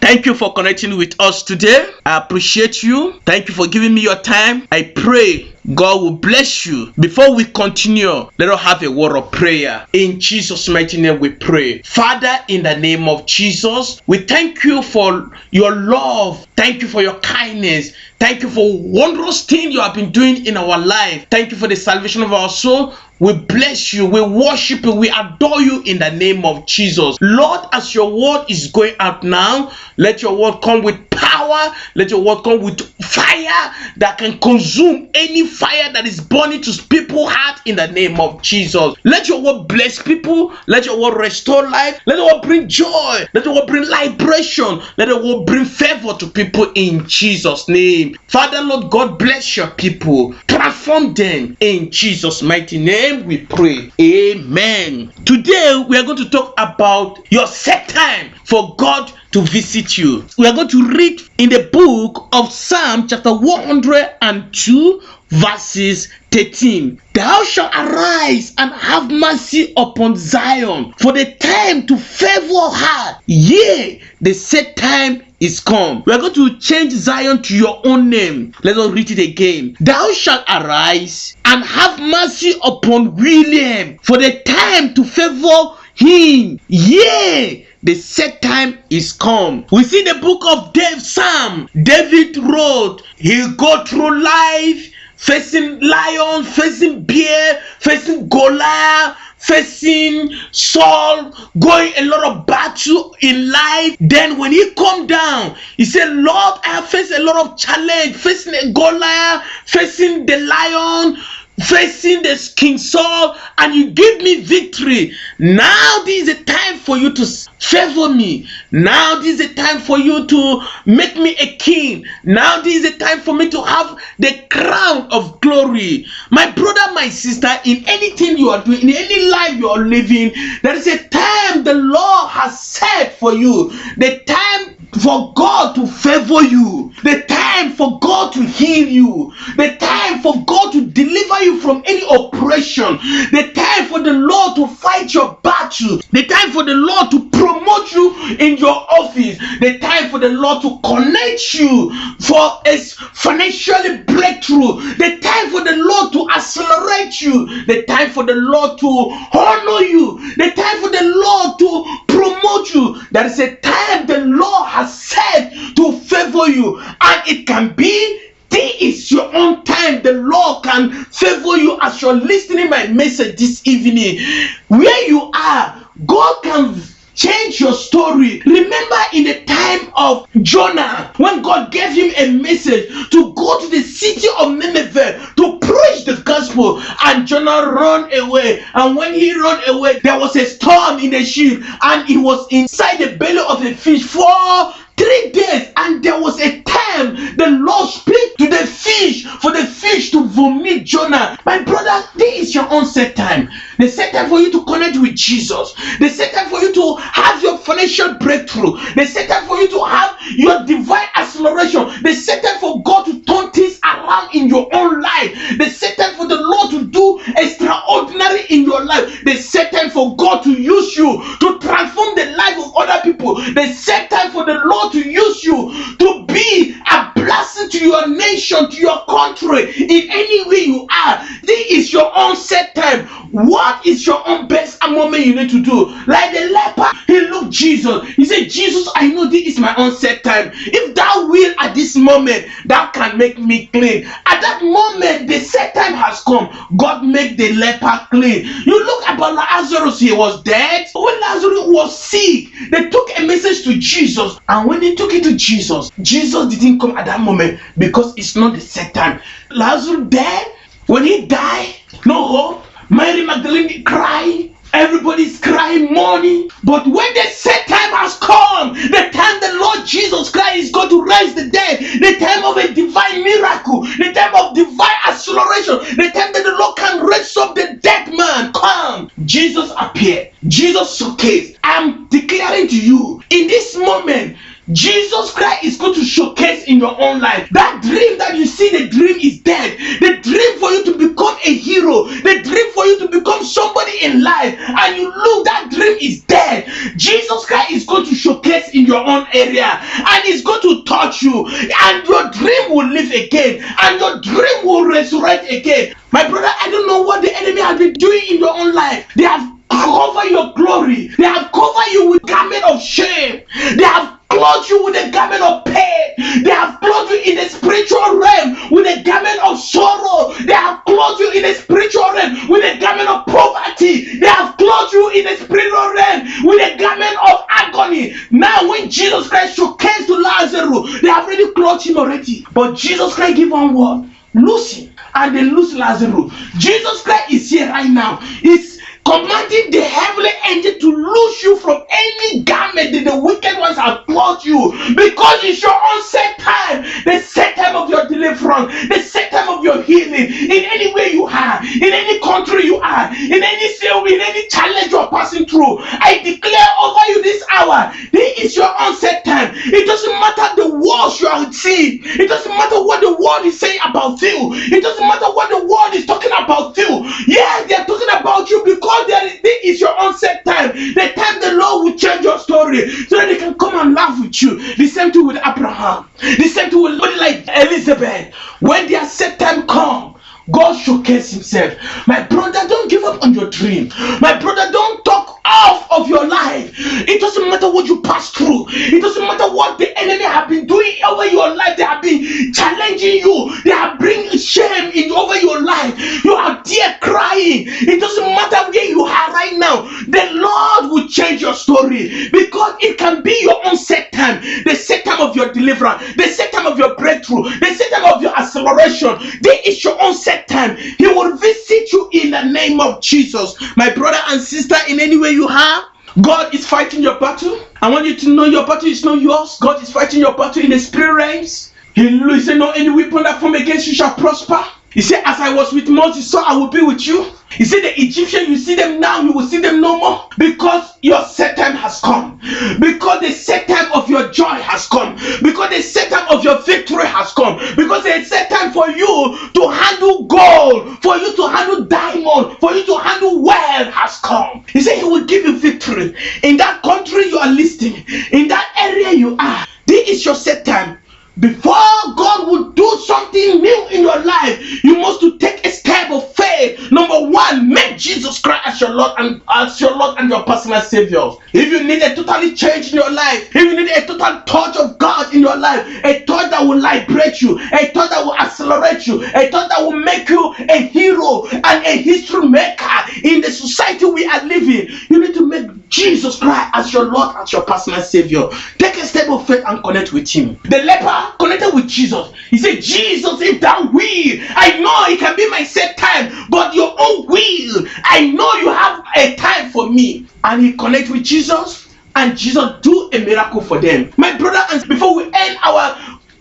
Thank you for connecting with us today. I appreciate you. Thank you for giving me your time. I pray God will bless you. Before we continue, let us have a word of prayer. In Jesus' mighty name we pray. Father, in the name of Jesus, we thank you for your love. Thank you for your kindness. Thank you for wondrous things you have been doing in our life. Thank you for the salvation of our soul. We bless you, we worship you, we adore you in the name of Jesus. Lord, as your word is going out now, let your word come with power, let your word come with fire that can consume any fire that is burning to people's heart in the name of Jesus. Let your word bless people, let your word restore life, let your word bring joy, let your word bring liberation, let your word bring favor to people in Jesus' name. Father, Lord God, bless your people, transform them in Jesus' mighty name. We pray. Amen. Today we are going to talk about your set time for God to visit you. We are going to read in the book of Psalm chapter 102 verses 13. Thou shalt arise and have mercy upon Zion, for the time to favor her, yea, the set time is come. We are going to change Zion to your own name. Let us read it again. Thou shalt arise and have mercy upon William, for the time to favor him, yea, the set time is come. We see the book of Psalm. David wrote, he go through life facing lion, facing bear, facing Goliath, facing Saul, going a lot of battle in life. Then when he come down, he said, Lord, I have faced a lot of challenge, facing a Goliath, facing the lion, facing the King Saul, and you give me victory. Now this is a time for you to favor me. Now this is a time for you to make me a king. Now this is a time for me to have the crown of glory. My brother, my sister, in anything you are doing, in any life you are living, there is a time the Lord has set for you. The time for God to favor you, the time for God to heal you, the time for God to deliver you from any oppression, the time for the Lord to fight your battle, the time for the Lord to promote you in your office, the time for the Lord to connect you for a financial breakthrough, the time for the Lord to accelerate you, the time for the Lord to honor you, the time for the Lord to promote you. There is a time the Lord has set to favor you, and it can be this is your own time. The Lord can favor you as you're listening my message this evening. Where you are, God can change your story. Remember in the time of Jonah, when God gave him a message to go to the city of Nineveh to preach the gospel, and Jonah ran away. And when he ran away, there was a storm in the ship, and he was inside the belly of the fish for 3 days, and there was a time the Lord speak to the fish for the fish to vomit Jonah. My brother, this is your own set time. The set time for you to connect with Jesus. The set time for you to have your financial breakthrough. The set time for you to have your divine acceleration. The set time for God to turn things around in your own life. The set time for the Lord to do extraordinary in your life. The set time for God to use you to transform the life of other people. The set time for the Lord to use you to be a blessing to your nation, to your country, in any way you are. This is your own set time. What is your own best moment you need to do? Like the leper, he looked Jesus. He said, Jesus, I know this is my own set time. If thou will at this moment, thou can make me clean. At that moment, the set time has come. God make the leper clean. You look about Lazarus, he was dead. When Lazarus was sick, they took a message to Jesus. And when they took it to Jesus, Jesus didn't come at that moment because it's not the set time. Lazarus dead. When he died, no hope. Mary Magdalene cried. Everybody's crying, mourning. But when the set time has come, the time the Lord Jesus Christ is going to raise the dead, the time of a divine miracle, the time of divine acceleration, the time that the Lord can raise up the dead man, come. Jesus appeared. Jesus showcased. I'm declaring to you, in this moment, Jesus Christ is going to showcase in your own life. That dream that you see, the dream is dead. The dream for you to become a hero, the dream for you to become somebody in life, and you look, that dream is dead. Jesus Christ is going to showcase in your own area, and he's going to touch you, and your dream will live again, and your dream will resurrect again. My brother, I don't know what the enemy has been doing in your own life. They have covered your glory. They have covered you with garment of shame. They have clothed you with a garment of pain. They have clothed you in the spiritual realm with a garment of sorrow. They have clothed you in the spiritual realm with a garment of poverty. They have clothed you in the spiritual realm with a garment of agony. Now when Jesus Christ showcased to Lazarus, they have already clothed him already. But Jesus Christ gave one word: loose him. And they loose Lazarus. Jesus Christ is here right now. He's commanding the heavenly angel to loose you from any garment that the wicked ones have clothed you, because it's your own set time, the set time of your deliverance, the set time of your healing. In any way you are, in any country you are, in any cell, in any challenge you are passing through, I declare over you this hour, this is your own set time. It doesn't matter the words you are seeing, it doesn't matter what the world is saying about you, it doesn't matter what the world is talking about you. Yeah, they are talking about you because this is your own set time. The time the Lord will change your story so that they can come and laugh with you. The same thing with Abraham. The same thing with like Elizabeth. When their set time come, God showcase himself. My brother, don't give up on your dream. My brother, don't talk off of your life. It doesn't matter what you pass through. It doesn't matter what the enemy have been doing over your life. They have been challenging you. They have bringing shame over your life. You are there crying. It doesn't matter where you are right now. The Lord will change your story, because it can be your own set time. The set time of your deliverance. The set time of your breakthrough. The set time of your acceleration. This is your own set time. He will visit you in the name of Jesus. My brother and sister, in any way you are, God is fighting your battle. I want you to know your battle is not yours. God is fighting your battle in the spirit realms. He said, no any weapon that form against you shall prosper. He said, as I was with Moses, so I will be with you. He said, the Egyptians, you see them now, you will see them no more, because your set time has come. Because the set time of your joy has come. Because the set time of your victory has come. Because the set time for you to handle gold, for you to handle diamond, for you to handle wealth has come. He said he will give you victory. In that country you are listing, in that area you are, this is your set time. Before God will do something new in your life, you must to take a step of faith. Number one, make Jesus Christ as your Lord and your personal Savior. If you need a totally change in your life, if you need a total touch of God in your life, a touch that will liberate you, a touch that will accelerate you, a touch that will make you a hero and a history maker in the society we are living, you need to make Jesus Christ as your Lord, as your personal Savior. Take a step of faith and connect with Him. The leper connected with Jesus. He said, Jesus, if thou will, I know it can be my set time, but your own will, I know you have a time for me. And he connected with Jesus, and Jesus do a miracle for them. My brother, and before we end our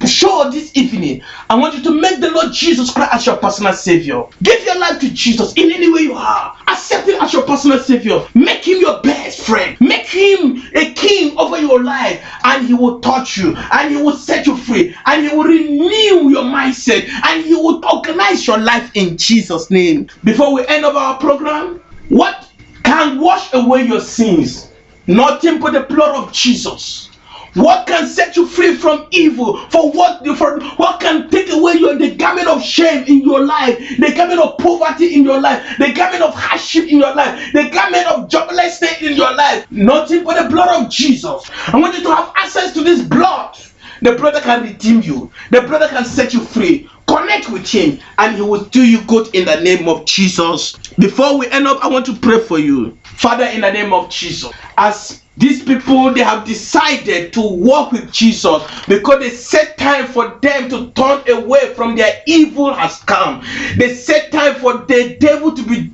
show this evening, I want you to make the Lord Jesus Christ as your personal Savior. Give your life to Jesus in any way you are. Accept Him as your personal Savior. Make Him your best friend. Make Him a king over your life, and He will touch you, and He will set you free, and He will renew your mindset, and He will organize your life in Jesus' name. Before we end up our program, what can wash away your sins? Nothing but the blood of Jesus. What can set you free from evil? For what can take away the garment of shame in your life, the garment of poverty in your life, the garment of hardship in your life, the garment of joblessness in your life? Nothing but the blood of Jesus. I want you to have access to this blood. The blood that can redeem you. The blood that can set you free. Connect with Him, and He will do you good in the name of Jesus. Before we end up, I want to pray for you. Father, in the name of Jesus, as these people, they have decided to walk with Jesus because they set time for them to turn away from their evil has come. They set time for the devil to be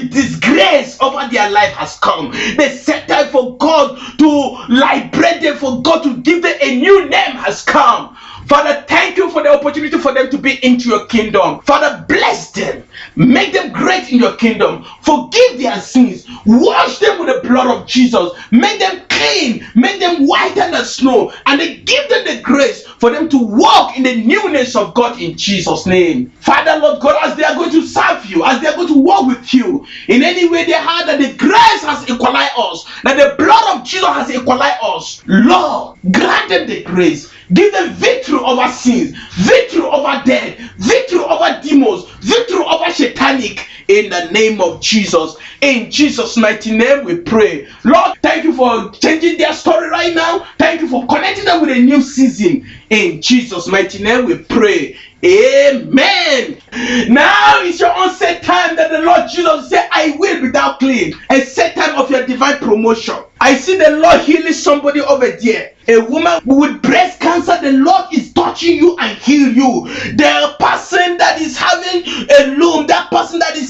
disgraced over their life has come. They set time for God to liberate them, for God to give them a new name has come. Father, thank you for the opportunity for them to be into your kingdom. Father, bless them. Make them great in your kingdom. Forgive their sins. Wash them with the blood of Jesus. Make them clean. Make them whiter than snow. And then give them the grace for them to walk in the newness of God in Jesus' name. Father, Lord God, as they are going to serve you, as they are going to walk with you, in any way they have, that the grace has equalized us, that the blood of Jesus has equalized us, Lord, grant them the grace. Give them victory over sins, victory over death, victory over demons, victory over satanic, in the name of Jesus. In Jesus' mighty name we pray. Lord, thank you for changing their story right now. Thank you for connecting them with a new season. In Jesus' mighty name we pray. Amen. Now is your own set time that the Lord Jesus said, I will be thou clean. A set time of your divine promotion. I see the Lord healing somebody over there. A woman with breast cancer, the Lord is touching you and heal you. The person that is having a loom, that person that is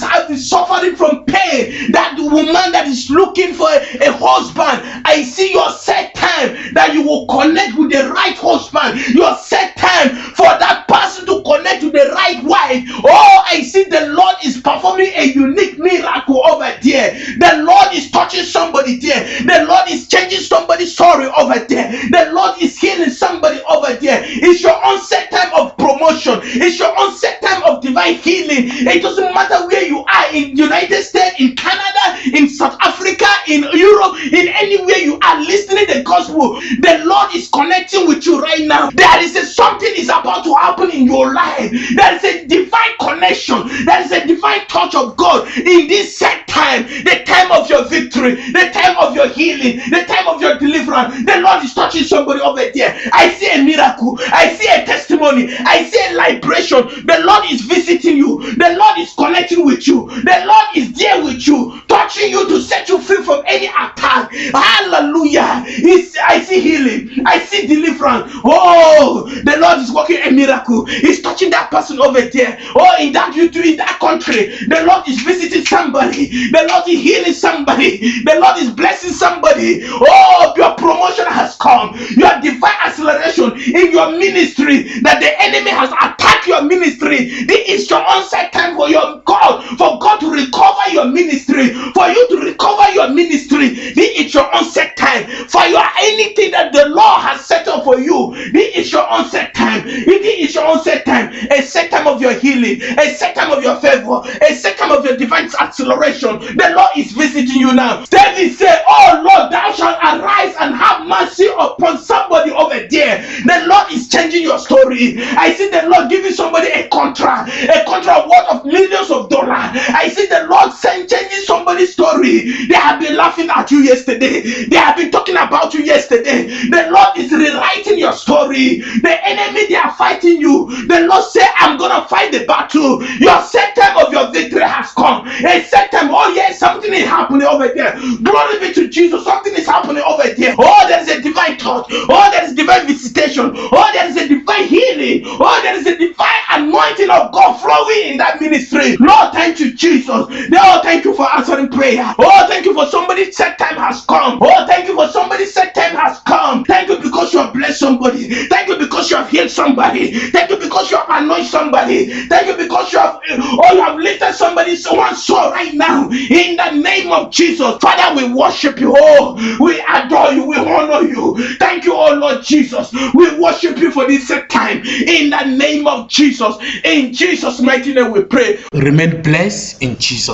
suffering from pain, that woman that is looking for a husband, I see your set time that you will connect with the right husband. Your set time for that person to connect to the right wife. Oh, I see the Lord is performing a unique miracle over there. The Lord is touching somebody there. The Lord is changing somebody's story over there. The Lord is healing somebody over there. It's your own set time of promotion. It's your own set time of divine healing. It doesn't matter where you are, in the United States, in Canada, in South Africa, in Europe, in anywhere you are listening to the gospel. The Lord is connecting with you right now. There is something is about to happen in your life. There is a divine connection. There is a divine touch of God in this set time. The time of your victory, the time of your healing, the time of your deliverance. The Lord is touching somebody over there. I see a miracle. I see a testimony. I see a liberation. The Lord is visiting you. The Lord is connecting with you. The Lord is there with you, touching you to set you free from any attack. Hallelujah. I see healing. I see deliverance. Oh, the Lord is working a miracle. He's touching that person over there. Oh, in that country, the Lord is visiting somebody. The Lord is healing somebody. The Lord is blessing somebody. Oh, your promotion has come. Your divine acceleration in your ministry, that the enemy has attacked your ministry. This is your onset time for God to recover your ministry, for you to recover your ministry. This is your onset time for anything that the Lord has set up for you. This is your onset time. This is your onset time. A set time of your healing, a set time of your favor, a set time of your divine acceleration. The Lord is visiting you now. David said, oh Lord, thou shalt arise and have mercy upon somebody over there. The Lord is changing your story. I see the Lord giving somebody a contract worth of millions of dollars. I see the Lord changing somebody's story. They have been laughing at you yesterday. They have been talking about you yesterday. The Lord is rewriting your story. The enemy, they are fighting you. The Lord said, I'm gonna fight the battle. Your set time of your victory has come. A set time. Oh yes, something is happening over there. Glory be to Jesus. Something is happening over there. Oh, there is a divine touch. Oh, there is divine visitation. Oh, there is a divine healing. Oh, there is a divine anointing of God flowing in that ministry. Lord, thank you, Jesus. Lord, thank you for answering prayer. Oh, thank you for somebody's set time has come. Oh, thank you for somebody's set time has come. Thank you because you have blessed somebody. Thank you because you have healed somebody. Thank you because you have anointed somebody. Thank you because you have lifted someone's soul right now. In the name of Jesus. Father, we worship you. Oh, we adore you. We honor you. Thank you, oh Lord Jesus. We worship you for this set time. In the name of Jesus. In Jesus' mighty name we pray. Remain blessed in Jesus.